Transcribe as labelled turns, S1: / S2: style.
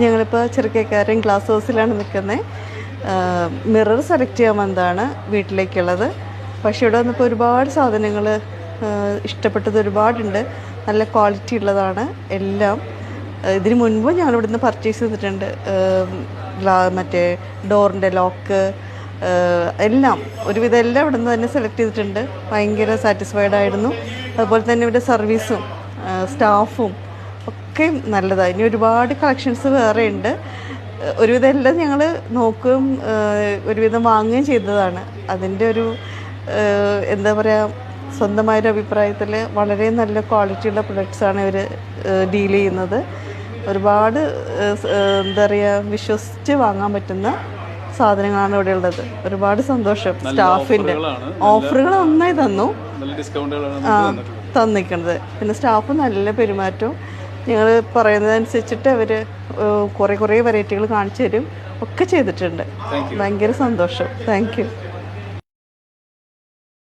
S1: ഞങ്ങളിപ്പോൾ ചെറുക്കേക്കാരൻ ഗ്ലാസ് ഹൗസിലാണ് നിൽക്കുന്നത്. Mirror select ചെയ്യാൻ വന്നതാണ് വീട്ടിലേക്കുള്ളത്. പക്ഷേ ഇവിടെ വന്നപ്പോൾ ഒരുപാട് സാധനങ്ങൾ ഇഷ്ടപ്പെട്ടത് ഒരുപാടുണ്ട്. നല്ല ക്വാളിറ്റി ഉള്ളതാണ് എല്ലാം. ഇതിന് മുൻപ് ഞങ്ങളിവിടെ നിന്ന് പർച്ചേസ് ചെയ്തിട്ടുണ്ട്. മറ്റേ ഡോറിൻ്റെ ലോക്ക് എല്ലാം ഒരുവിധം എല്ലാം ഇവിടെ നിന്ന് തന്നെ സെലക്ട് ചെയ്തിട്ടുണ്ട്. ഭയങ്കര സാറ്റിസ്ഫൈഡ് ആയിരുന്നു. അതുപോലെ തന്നെ ഇവിടെ സർവീസും സ്റ്റാഫും ഒക്കെ നല്ലതാണ്. ഇനി ഒരുപാട് കളക്ഷൻസ് വേറെ ഉണ്ട്. ഒരുവിധം എല്ലാം ഞങ്ങൾ നോക്കുകയും ഒരുവിധം വാങ്ങുകയും ചെയ്തതാണ്. അതിൻ്റെ ഒരു എന്താ പറയുക, സ്വന്തമായൊരു അഭിപ്രായത്തിൽ വളരെ നല്ല ക്വാളിറ്റിയുള്ള പ്രൊഡക്ട്സാണ് ഇവർ ഡീൽ ചെയ്യുന്നത്. ഒരുപാട് എന്താ പറയുക, വിശ്വസിച്ച് വാങ്ങാൻ പറ്റുന്ന സാധനങ്ങളാണ് ഇവിടെ ഉള്ളത്. ഒരുപാട് സന്തോഷം. സ്റ്റാഫിൻ്റെ ഓഫറുകൾ നന്നായി തന്നിക്കുന്നത്. പിന്നെ സ്റ്റാഫ് നല്ല പെരുമാറ്റവും. ഞങ്ങൾ പറയുന്നതനുസരിച്ചിട്ട് അവർ കുറേ വെറൈറ്റികൾ കാണിച്ചു തരും ഒക്കെ ചെയ്തിട്ടുണ്ട്. ഭയങ്കര സന്തോഷം. Thank you.